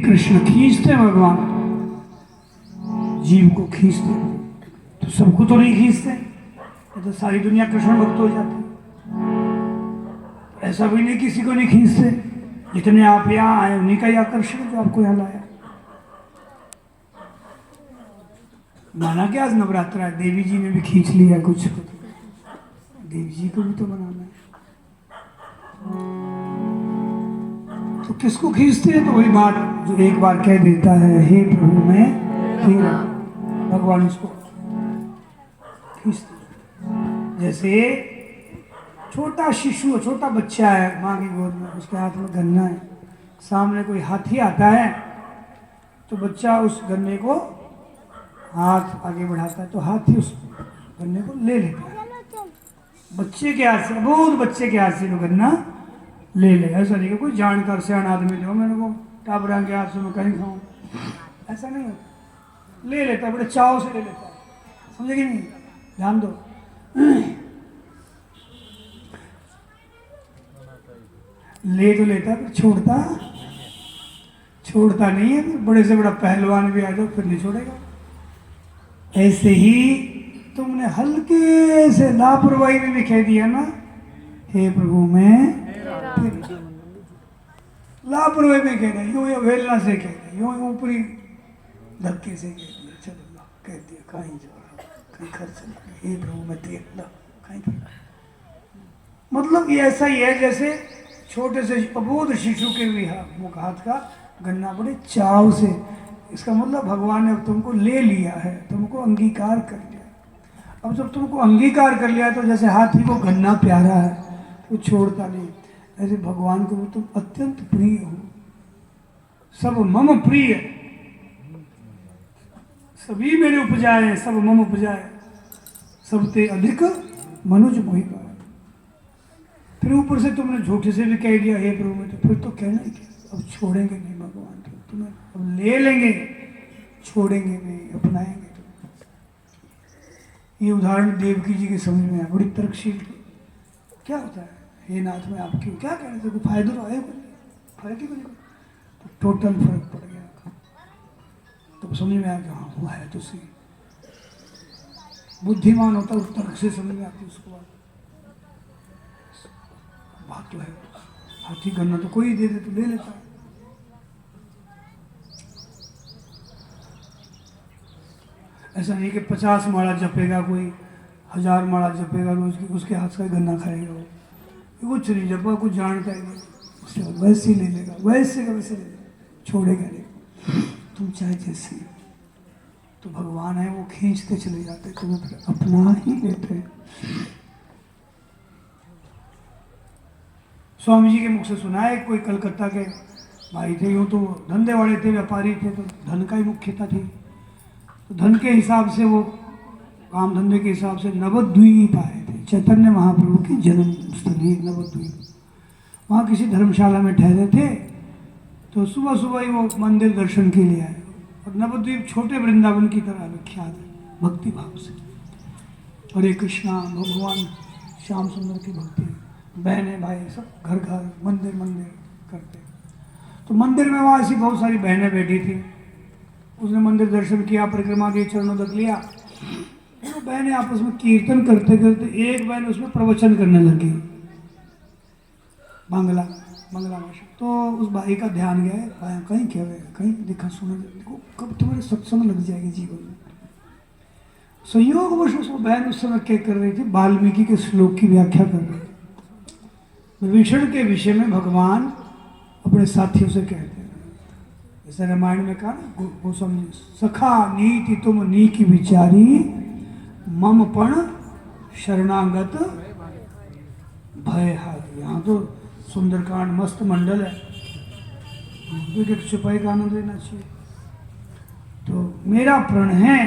कृष्ण खींचते हैं भगवान, जीव को खींचते तो सबको तो नहीं खींचते, तो सारी दुनिया कृष्ण भक्त हो जाती। ऐसा भी नहीं किसी को नहीं खींचते, जितने आप यहाँ आए उन्हीं का ही आकर्षण जो आपको यहाँ लाया। माना क्या आज नवरात्र है, देवी जी ने भी खींच लिया कुछ, देवी जी को भी तो बनाना है। तो किसको खींचते हैं? तो वही बात जो एक बार कह देता है, हे प्रभु मैं तेरा, भगवान उसको खींचते। जैसे छोटा शिशु, छोटा बच्चा है माँ की गोद में, उसके हाथ में गन्ना है, सामने कोई हाथी आता है तो बच्चा उस गन्ने को हाथ आगे बढ़ाता है तो हाथी उस गन्ने को ले लेता है। बच्चे के हाथ से, बहुत बच्चे के हाथ से वो गन्ना ले ले। ऐसा नहीं कि कोई जानकार से आदमी दो मेरे को टाबरा के हाथ से मैं कहीं खाऊं, ऐसा नहीं होता। ले लेता है, बड़े चाव से ले लेता है, समझे कि नहीं? ध्यान दो। ले तो लेता है, छोड़ता नहीं है। बड़े से बड़ा पहलवान भी आ जाओ फिर नहीं छोड़ेगा। ऐसे ही तुमने हल्के से लापरवाही में भी कह दिया ना, हे प्रभु मैं तेरा। लापरवाही में कह दिया, यूं अवहेलना से कह दिया, यूं ऊपरी धक्के से कह दिया, चलो ला कह दिया, कहीं जा कहीं खर्च नहीं, हे प्रभु मैं तेरा, ला कहीं। मतलब ये ऐसा ही है जैसे छोटे से अबोध शिशु के भी मुख हाथ का गन्ना बड़े चाव से। इसका मतलब भगवान ने तुमको ले लिया है, तुमको अंगीकार कर लिया। अब जब तुमको अंगीकार कर लिया तो जैसे हाथी को गन्ना प्यारा है तो छोड़ता नहीं, ऐसे भगवान को भी तुम अत्यंत प्रिय हो। सब मम प्रिय, सभी मेरे उपजाए, सब मम उपजाए, सबते अधिक मनुज मोहि पाए। फिर ऊपर से तुमने झूठे से भी कह दिया हे प्रभु में, तो फिर तो कहना ही क्या, अब छोड़ेंगे नहीं भगवान, तो तुम्हें अब ले लेंगे, छोड़ेंगे नहीं, अपनाएंगे। ये उदाहरण देवकी जी के समझ में आया, बड़ी तर्कशील थी। क्या होता है, हे नाथ में आप क्यों क्या कह रहे थे, कोई फायदा तो आए, फर्क ही नहीं, तो टोटल फर्क पड़ गया। तो समझ में आया कि हाँ वो है तो सही। बुद्धिमान होता उस तर्क से समझ में आती उसको बात तो है। हाथी गन्ना तो कोई दे दे तो ले लेता है। ऐसा नहीं कि 50 माला जपेगा कोई, 1000 माला जपेगा रोज की, उसके हाथ का गन्ना खाएगा वो, कुछ नहीं जपा, कुछ जानता है नहीं, उसके बाद वैसे ही ले लेगा, वैसे का वैसे ले लेगा, छोड़ेगा नहीं। तुम चाहे जैसे, तो भगवान है वो खींचते चले जाते, तुम्हें फिर अपना ही लेते हैं। स्वामी जी के मुख से सुना है, कोई कलकत्ता के भाई थे, यूँ तो धंधे वाले थे, व्यापारी थे, तो धन का ही मुख्यता थी। तो धन के हिसाब से वो काम धंधे के हिसाब से नवद्वीप आए थे, चैतन्य महाप्रभु की जन्म स्थली नवद्वीप। वहाँ किसी धर्मशाला में ठहरे थे, तो सुबह सुबह ही वो मंदिर दर्शन के लिए आए। और नवद्वीप छोटे वृंदावन की तरह विख्यात है भक्ति भाव से। हरे कृष्णा भगवान श्याम सुंदर की भक्ति, बहनें भाई सब घर घर मंदिर मंदिर करते। तो मंदिर में वहाँ ऐसी बहुत सारी बहनें बैठी थी। उसने मंदिर दर्शन किया, परिक्रमा की, चरणों तक लिया। तो बहनें आपस में कीर्तन करते करते एक बहन उसमें प्रवचन करने लगी, बांग्ला भाषा। तो उस भाई का ध्यान गया, भाई कहीं क्या है, कहीं देखा सुना, देखो कब तुम्हारे सत्संग लग जाएगी जीवन में। संयोगवश वो बहन उस समय क्या कर रही थी, वाल्मीकि के श्लोक की व्याख्या कर रही थी। विभीषण के विषय में भगवान अपने साथियों से कहते हैं, जैसे रामायण में कहा ना गोस्वामी, सखा नीति तुम नी की विचारी, मम पण शरणागत भय हारी। यहाँ तो सुंदरकांड मस्त मंडल है, एक एक चुपाई का आनंद लेना चाहिए। तो मेरा प्रण है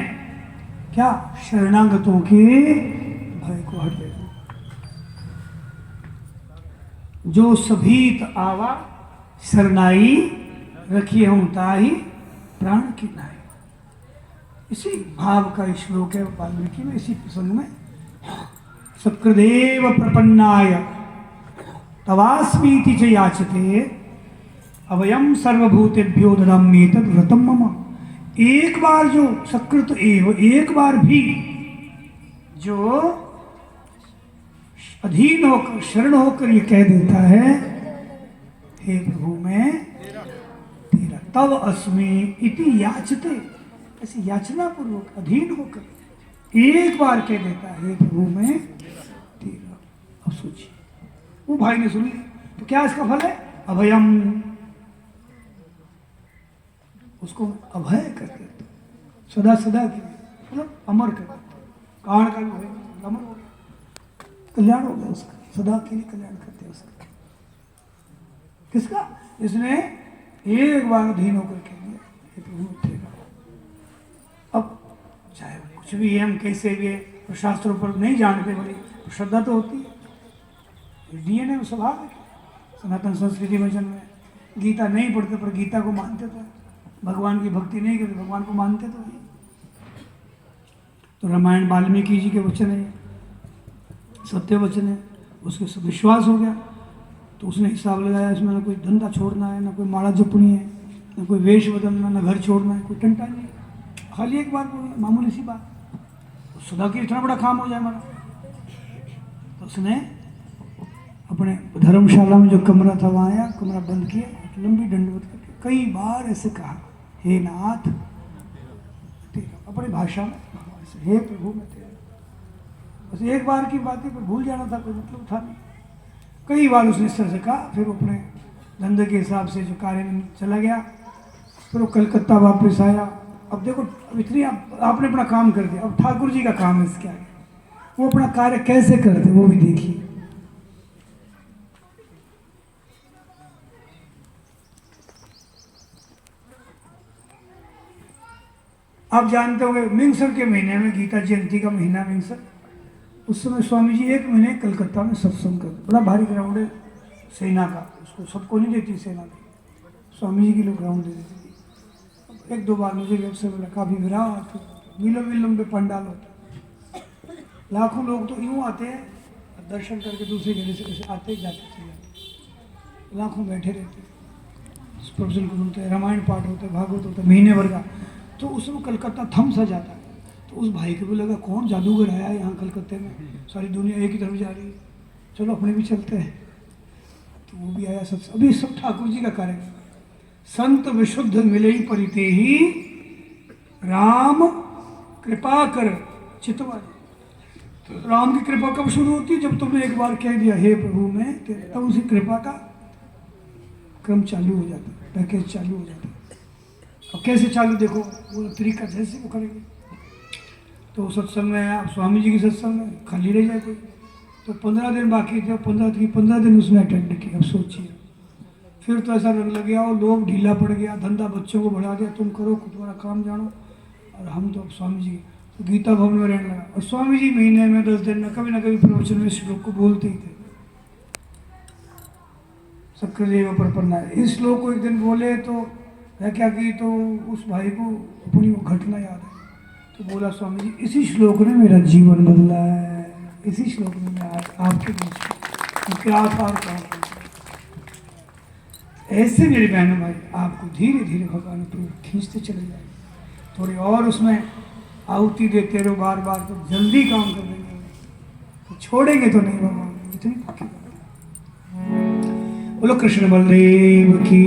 क्या, शरणागतों के भय को हट देना। जो सभीत आवा शरणाई, रखिए हूं ताही प्राण की नाई। इसी भाव का श्लोक है वाल्मीकि में, इसी प्रसंग में। सकृदेव प्रपन्नाय तवास्मीति च याचते अवयम सर्वभूतेभ्यो ददाम्येतद् व्रतम मम। एक बार जो सकृत एव, एक बार भी जो अधीन होकर शरण होकर ये कह देता है हे प्रभु मैं तेरा तव अस्मि इति याचते, ऐसी याचना पूर्वक अधीन होकर एक बार कह देता है हे प्रभु मैं तेरा। अब सोचिए वो भाई ने सुन लिया तो क्या इसका फल है? अभयम, उसको अभय कर देते, सदा सदा के मतलब अमर कर देते, कारण का भी भय अमर हो गया, कल्याण हो गया उसका, सदा के लिए कल्याण करते हैं उसका। किसका? इसने एक बार अधीन होकर कह दिया ये प्रभु उठेगा। अब चाहे कुछ भी है, हम कैसे भी है, तो शास्त्रों पर नहीं जानते बड़ी तो श्रद्धा तो होती है, डीएनए में स्वभाव है। सनातन संस्कृति में जन्म है, गीता नहीं पढ़ते पर गीता को मानते तो, भगवान की भक्ति नहीं करते भगवान को मानते तो नहीं। तो रामायण वाल्मीकि जी के वचन है, सत्य वचन है, उसके विश्वास हो गया तो उसने हिसाब लगाया इसमें ना कोई धंधा छोड़ना है, ना कोई माला जपनी है, ना कोई वेश बदलना, ना घर छोड़ना है, कोई टंटा नहीं, खाली एक बार बोली मामूली सी बात, तो सदा की इतना बड़ा काम हो जाए हमारा। तो उसने अपने धर्मशाला में जो कमरा था वहाँ आया, कमरा बंद किया, लंबी दंडवत करके कई बार ऐसे कहा हे नाथ तेरा, अपनी भाषा में ऐसे हे प्रभु मैं तेरा। बस एक बार की बात है, पर भूल जाना था, कोई मतलब था नहीं। कई बार उसने इस तरह से कहा, फिर अपने धंधे के हिसाब से जो कार्य में चला गया, फिर वो कलकत्ता वापस आया। अब देखो अब इतनी आपने अपना काम कर दिया, अब ठाकुर जी का काम है इसके आगे, वो अपना कार्य कैसे करते वो भी देखिए। आप जानते होंगे मिंगसर के महीने में, गीता जयंती का महीना मिंगसर, उस समय स्वामी जी एक महीने कलकत्ता में सत्संग करते, बड़ा भारी ग्राउंड है सेना का, उसको सबको नहीं देती सेना में, स्वामी जी के लिए ग्राउंड दे देती थी। एक दो बार मुझे भी अवसर मिला, काफ़ी विराट मीलों मीलों में पंडाल होता, लाखों लोग तो यूँ आते हैं दर्शन करके दूसरे गले से कैसे आते जाते चले जाते, लाखों बैठे रहते, प्रवचन को सुनते, रामायण पाठ होता है, भागवत होता है महीने भर का। तो उस समय कलकत्ता थम सा जाता है। तो उस भाई को भी लगा कौन जादूगर आया है यहाँ कलकत्ते में, सारी दुनिया एक ही तरफ जा रही है, चलो अपने भी चलते हैं। तो वो भी आया, सब अभी सब ठाकुर जी का कार्यक्रम। संत विशुद्ध मिले ही परिते ही राम कृपा कर चितवा। तो राम की कृपा कब शुरू होती है? जब तुमने एक बार कह दिया हे प्रभु मैं तेरे, तब उसी कृपा का क्रम चालू हो जाता है, पैकेज चालू हो जाता है। अब कैसे चालू देखो, वो तरीका जैसे वो करेंगे। तो सत्संग में आप स्वामी जी की सत्संग में खाली रह जाए कोई, तो 15 दिन बाकी थे, 15 दिन उसने अटेंड किया। अब सोचिए फिर तो ऐसा रंग लग गया और लोग ढीला पड़ गया, धंधा बच्चों को बढ़ा दिया, तुम करो तुम्हारा काम जानो, और हम तो अब स्वामी जी तो गीता भवन में रहने लगा। और स्वामी जी महीने में 10 दिन में कभी ना कभी प्रवचन में श्लोक को बोलते ही थे, सक्रिय प्रपन्ना। इस श्लोक को एक दिन बोले तो क्या की, तो उस भाई को अपनी वो घटना याद है, तो बोला स्वामी जी इसी श्लोक ने मेरा जीवन बदला है, इसी श्लोक में मैं आज आपके बीच क्या पार कर। ऐसे मेरे बहनों भाई आपको धीरे धीरे भगवान की ओर खींचते चले जाए, थोड़ी और उसमें आहुति देते रहो बार बार, तो जल्दी काम कर देंगे, तो छोड़ेंगे तो नहीं भगवान, इतनी पक्की बात है। बोलो कृष्ण बलदेव की।